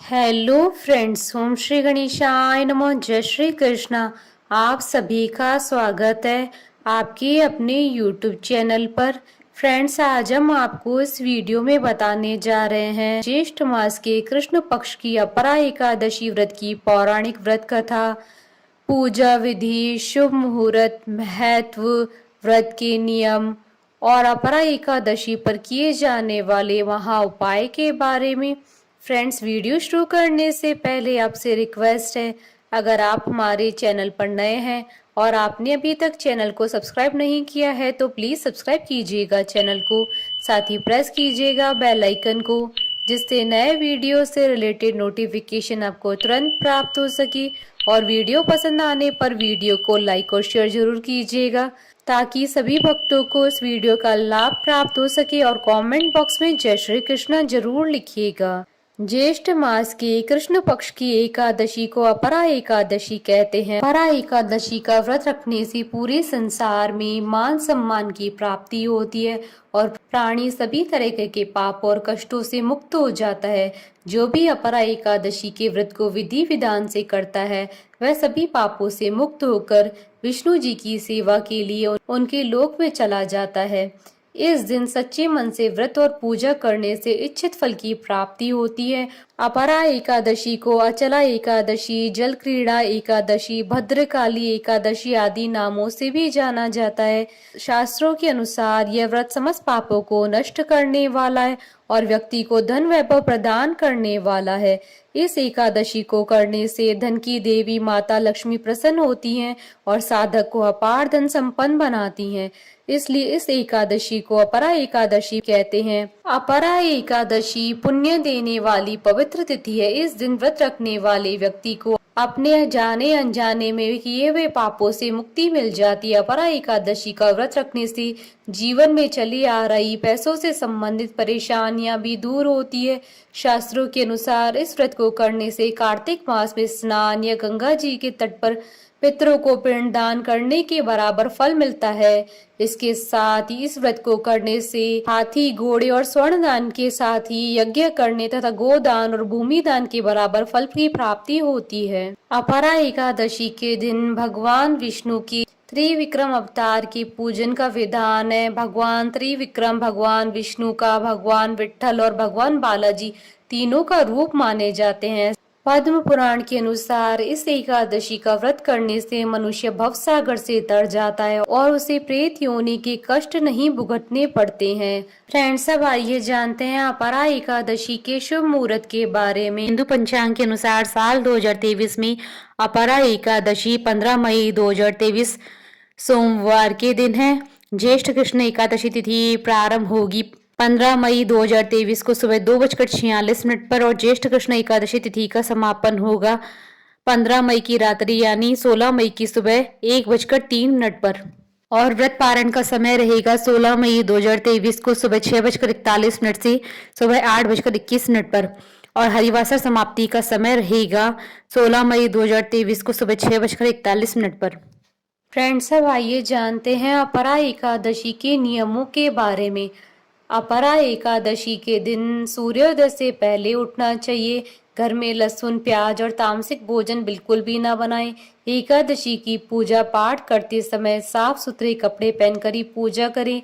Hello friends, ओम श्री गणेशाय नमः। जय श्री कृष्णा। आप सभी का स्वागत है आपके अपने यूट्यूब चैनल पर। फ्रेंड्स, आज हम आपको इस वीडियो में बताने जा रहे हैं ज्येष्ठ मास के कृष्ण पक्ष की अपरा एकादशी व्रत की पौराणिक व्रत कथा, पूजा विधि, शुभ मुहूर्त, महत्व, व्रत के नियम और अपरा एकादशी पर किए जाने वाले महा उपाय के बारे में। फ्रेंड्स, वीडियो शुरू करने से पहले आपसे रिक्वेस्ट है, अगर आप हमारे चैनल पर नए हैं और आपने अभी तक चैनल को सब्सक्राइब नहीं किया है तो प्लीज सब्सक्राइब कीजिएगा चैनल को, साथ ही प्रेस कीजिएगा बेल आइकन को, जिससे नए वीडियो से रिलेटेड नोटिफिकेशन आपको तुरंत प्राप्त हो सके। और वीडियो पसंद आने पर वीडियो को लाइक और शेयर जरूर कीजिएगा ताकि सभी भक्तों को इस वीडियो का लाभ प्राप्त हो सके। और कमेंट बॉक्स में जय श्री कृष्णा जरूर लिखिएगा। ज्येष्ठ मास के कृष्ण पक्ष की एकादशी को अपरा एकादशी कहते हैं। अपरा एकादशी का व्रत रखने से पूरे संसार में मान सम्मान की प्राप्ति होती है और प्राणी सभी तरह के पाप और कष्टों से मुक्त हो जाता है। जो भी अपरा एकादशी के व्रत को विधि विधान से करता है वह सभी पापों से मुक्त होकर विष्णु जी की सेवा के लिए उनके लोक में चला जाता है। इस दिन सच्चे मन से व्रत और पूजा करने से इच्छित फल की प्राप्ति होती है। अपरा एकादशी को अचला एकादशी, जल क्रीड़ा एकादशी, भद्रकाली एकादशी आदि नामों से भी जाना जाता है। शास्त्रों के अनुसार यह व्रत समस्त पापों को नष्ट करने वाला है और व्यक्ति को धन वैभव प्रदान करने वाला है। इस एकादशी को करने से धन की देवी माता लक्ष्मी प्रसन्न होती हैं और साधक को अपार धन संपन्न बनाती हैं। इसलिए इस एकादशी को अपरा एकादशी कहते हैं। अपरा एकादशी पुण्य देने वाली पवित्र तिथि है। इस दिन व्रत रखने वाले व्यक्ति को अपने जाने अनजाने में किए हुए पापों से मुक्ति मिल जाती है। अपरा एकादशी का व्रत रखने से जीवन में चली आ रही पैसों से संबंधित परेशानियां भी दूर होती है। शास्त्रों के अनुसार इस व्रत को करने से कार्तिक मास में स्नान या गंगा जी के तट पर पितरों को पिंड दान करने के बराबर फल मिलता है। इसके साथ ही इस व्रत को करने से हाथी, घोड़े और स्वर्ण दान के साथ ही यज्ञ करने तथा गोदान और भूमि दान के बराबर फल की प्राप्ति होती है। अपरा एकादशी के दिन भगवान विष्णु की त्रिविक्रम अवतार के पूजन का विधान है। भगवान त्रिविक्रम भगवान विष्णु का भगवान विट्ठल और भगवान बालाजी तीनों का रूप माने जाते हैं। पद्म पुराण के अनुसार इस एकादशी का व्रत करने से मनुष्य भवसागर से तर जाता है और उसे प्रेत योनि के कष्ट नहीं भुगतने पड़ते हैं। फ्रेंड्स, अब आइए जानते हैं अपरा एकादशी के शुभ मुहूर्त के बारे में। हिंदू पंचांग के अनुसार साल 2023 में अपरा एकादशी 15 मई 2023 सोमवार के दिन है। ज्येष्ठ कृष्ण एकादशी तिथि प्रारंभ होगी 15 मई 2023 को सुबह 2:46 पर और ज्येष्ठ कृष्ण एकादशी तिथि का समापन होगा 15 मई की रात्रि यानी 16 मई की सुबह 1:03 पर। और व्रत पारण का समय रहेगा 16 मई 2023 को सुबह 6:41 से सुबह 8:21 पर। और हरिवासर समाप्ति का समय रहेगा 16 मई 2023 को सुबह 6:41 पर। फ्रेंड्स, अब आइए जानते हैं अपरा एकादशी के नियमों के बारे में। अपरा एकादशी के दिन सूर्योदय से पहले उठना चाहिए। घर में लहसुन, प्याज और तामसिक भोजन बिल्कुल भी ना बनाएं। एकादशी की पूजा पाठ करते समय साफ सुथरे कपड़े पहनकर ही पूजा करें।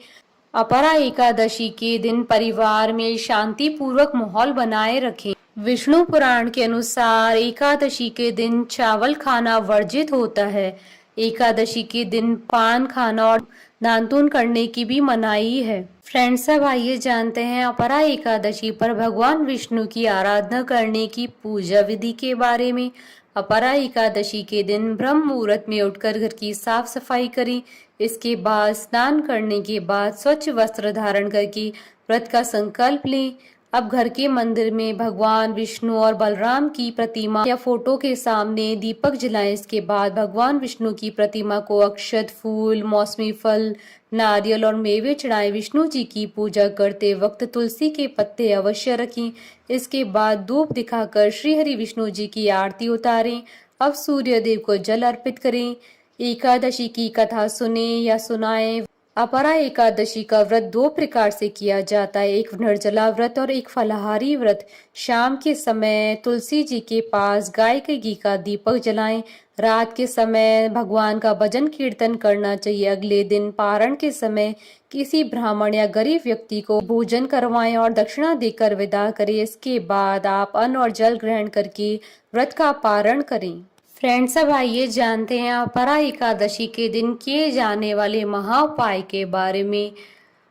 अपरा एकादशी के दिन परिवार में शांति पूर्वक माहौल बनाए रखें। विष्णु पुराण के अनुसार एकादशी के दिन चावल खाना वर्जित होता है। एकादशी के दिन पान खाना और दातून करने की भी मनाही है। फ्रेंड्स, अब आइए जानते हैं अपरा एकादशी पर भगवान विष्णु की आराधना करने की पूजा विधि के बारे में। अपरा एकादशी के दिन ब्रह्म मुहूर्त में उठकर घर की साफ सफाई करें। इसके बाद स्नान करने के बाद स्वच्छ वस्त्र धारण करके व्रत का संकल्प लें। अब घर के मंदिर में भगवान विष्णु और बलराम की प्रतिमा या फोटो के सामने दीपक जलाएं। इसके बाद भगवान विष्णु की प्रतिमा को अक्षत, फूल, मौसमी फल, नारियल और मेवे चढ़ाएं। विष्णु जी की पूजा करते वक्त तुलसी के पत्ते अवश्य रखें। इसके बाद धूप दिखाकर श्री हरि विष्णु जी की आरती उतारें। अब सूर्य देव को जल अर्पित करें। एकादशी की कथा सुने या सुनाएं। अपरा एकादशी का व्रत दो प्रकार से किया जाता है, एक निर्जला व्रत और एक फलाहारी व्रत। शाम के समय तुलसी जी के पास गाय के घी का दीपक जलाएं। रात के समय भगवान का भजन कीर्तन करना चाहिए। अगले दिन पारण के समय किसी ब्राह्मण या गरीब व्यक्ति को भोजन करवाएं और दक्षिणा देकर विदा करें। इसके बाद आप अन्न और जल ग्रहण करके व्रत का पारण करें। फ्रेंड्स, अब आइए जानते हैं अपरा एकादशी के दिन किए जाने वाले महाउपाय के बारे में।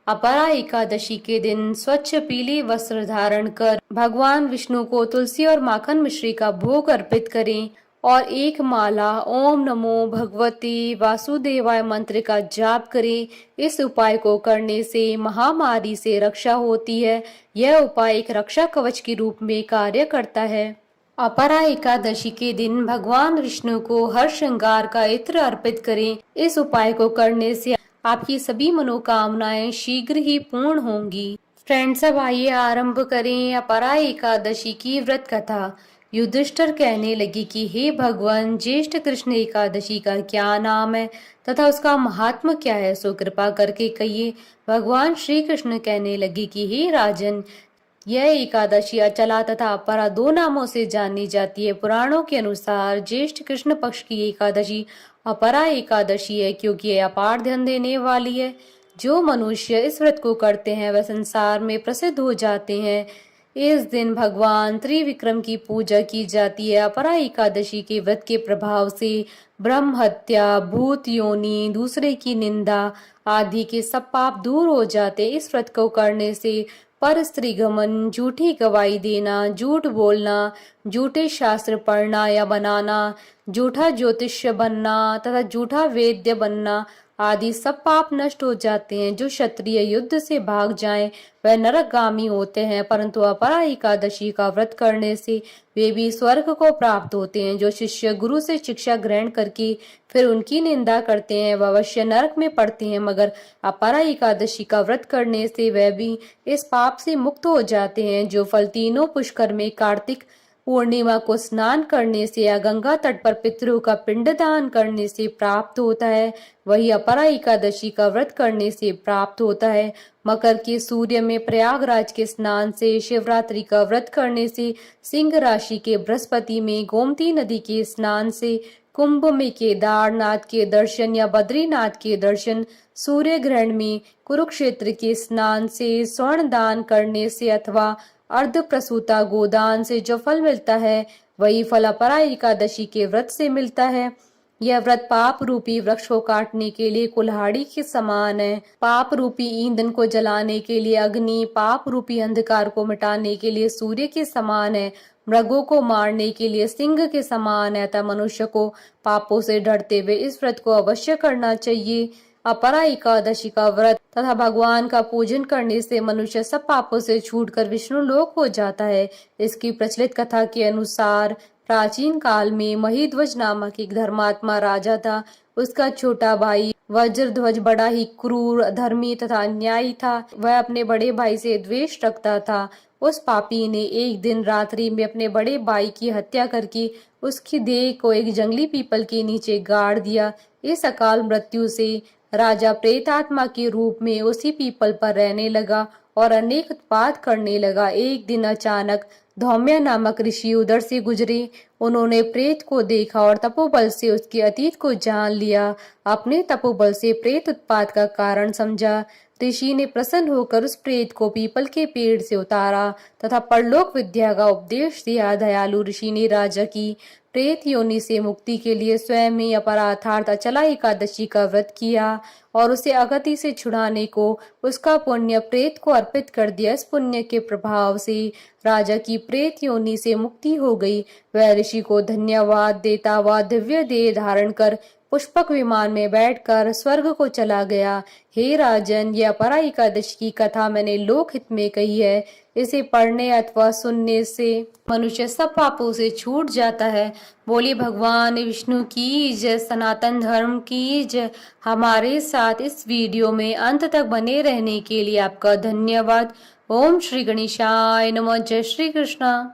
अपरा एकादशी के दिन स्वच्छ पीले वस्त्र धारण कर भगवान विष्णु को तुलसी और माखन मिश्री का भोग अर्पित करें और एक माला ओम नमो भगवते वासुदेवाय मंत्र का जाप करें। इस उपाय को करने से महामारी से रक्षा होती है। यह उपाय एक रक्षा कवच के रूप में कार्य करता है। अपरा एकादशी के दिन भगवान विष्णु को हर श्रृंगार का इत्र अर्पित करें। इस उपाय को करने से आपकी सभी मनोकामनाएं शीघ्र ही पूर्ण होंगी। फ्रेंड्स, अब आइए आरंभ करें अपरा एकादशी की व्रत कथा। युधिष्ठिर कहने लगे कि हे भगवान, ज्येष्ठ कृष्ण एकादशी का क्या नाम है तथा उसका महात्म क्या है, सो कृपा करके कहिए। भगवान श्री कृष्ण कहने लगे कि हे राजन, यह एकादशी अचला तथा अपरा दो नामों से जानी जाती है। पुराणों के अनुसार ज्येष्ठ कृष्ण पक्ष की एकादशी अपरा एकादशी है, क्योंकि यह अपार धन देने वाली है। जो मनुष्य इस व्रत को करते हैं वह संसार में प्रसिद्ध हो जाते हैं। इस दिन भगवान त्रिविक्रम की पूजा की जाती है। अपरा एकादशी के व्रत के प्रभाव से ब्रह्म हत्या, भूत योनि, दूसरे की निंदा आदि के सब पाप दूर हो जाते। इस व्रत को करने से पर स्त्री गमन, झूठी गवाही देना, झूठ बोलना, झूठे शास्त्र पढ़ना या बनाना, झूठा ज्योतिष्य बनना तथा झूठा वैद्य बनना आदि सब पाप नष्ट हो जाते हैं। जो क्षत्रिय युद्ध से भाग जाएं वह नरकगामी होते हैं, परंतु अपरा एकादशी का व्रत करने से वे भी स्वर्ग को प्राप्त होते हैं। जो शिष्य गुरु से शिक्षा ग्रहण करके फिर उनकी निंदा करते हैं वह अवश्य नरक में पड़ते हैं, मगर अपरा एकादशी का व्रत करने से वह भी इस पाप से मुक्त हो जाते हैं। जो फल तीनों पुष्कर में कार्तिक पूर्णिमा को स्नान करने से या गंगा तट पर पितरों का पिंडदान करने से प्राप्त होता है, वही अपरा एकादशी का व्रत करने से प्राप्त होता है। मकर के सूर्य में प्रयागराज के स्नान से, शिवरात्रि का व्रत करने से, सिंह राशि के बृहस्पति में गोमती नदी के स्नान से, कुंभ में केदारनाथ के दर्शन या बद्रीनाथ के दर्शन, सूर्य ग्रहण में कुरुक्षेत्र के स्नान से, स्वर्ण दान करने से अथवा अर्ध प्रसूता गोदान से जो फल मिलता है वही फल अपरा एकादशी के व्रत से मिलता है। यह व्रत पाप रूपी वृक्ष को काटने के लिए कुल्हाड़ी के समान है। पाप रूपी ईंधन को जलाने के लिए अग्नि, पाप रूपी अंधकार को मिटाने के लिए सूर्य के समान है, मृगों को मारने के लिए सिंह के समान है। अतः मनुष्य को पापों से डरते हुए इस व्रत को अवश्य करना चाहिए। अपरा एकादशी का व्रत तथा भगवान का पूजन करने से मनुष्य सब पापों से छूटकर विष्णु लोक हो जाता है। इसकी प्रचलित कथा के अनुसार प्राचीन काल में महिध्वज नामक एक धर्मात्मा राजा था। उसका छोटा भाई वज्रध्वज बड़ा ही क्रूर, अधर्मी तथा अन्यायी था। वह अपने बड़े भाई से द्वेष रखता था। उस पापी ने एक दिन रात्रि में अपने बड़े भाई की हत्या करके उसकी देह को एक जंगली पीपल के नीचे गाड़ दिया। इस अकाल मृत्यु से राजा प्रेतात्मा के रूप में उसी पीपल पर रहने लगा और अनेक उत्पात करने लगा। एक दिन अचानक धौम्य नामक ऋषि उधर से गुजरे। उन्होंने प्रेत को देखा और तपोबल से उसके अतीत को जान लिया। अपने तपोबल से प्रेत उत्पात का कारण समझा। ऋषि ने प्रसन्न होकर उस प्रेत को पीपल के पेड़ से उतारा तथा परलोक विद्या का उपदेश दिया। दयालु ऋषि ने राजा की प्रेत योनि से मुक्ति के लिए स्वयं ही अपरा अर्थात अचला एकादशी का व्रत किया और उसे अगति से छुड़ाने को उसका पुण्य प्रेत को अर्पित कर दिया। इस पुण्य के प्रभाव से राजा की प्रेत योनि से मुक्ति हो गई। वह ऋषि को धन्यवाद देता हुआ दिव्य देह धारण कर पुष्पक विमान में बैठकर स्वर्ग को चला गया। हे राजन, यह अपरा एकादशी की कथा मैंने लोकहित में कही है। इसे पढ़ने अथवा सुनने से मनुष्य सब पापों से छूट जाता है। बोली भगवान विष्णु की जय, सनातन धर्म की जय। हमारे साथ इस वीडियो में अंत तक बने रहने के लिए आपका धन्यवाद। ओम श्री गणेशाय नमः। जय श्री कृष्णा।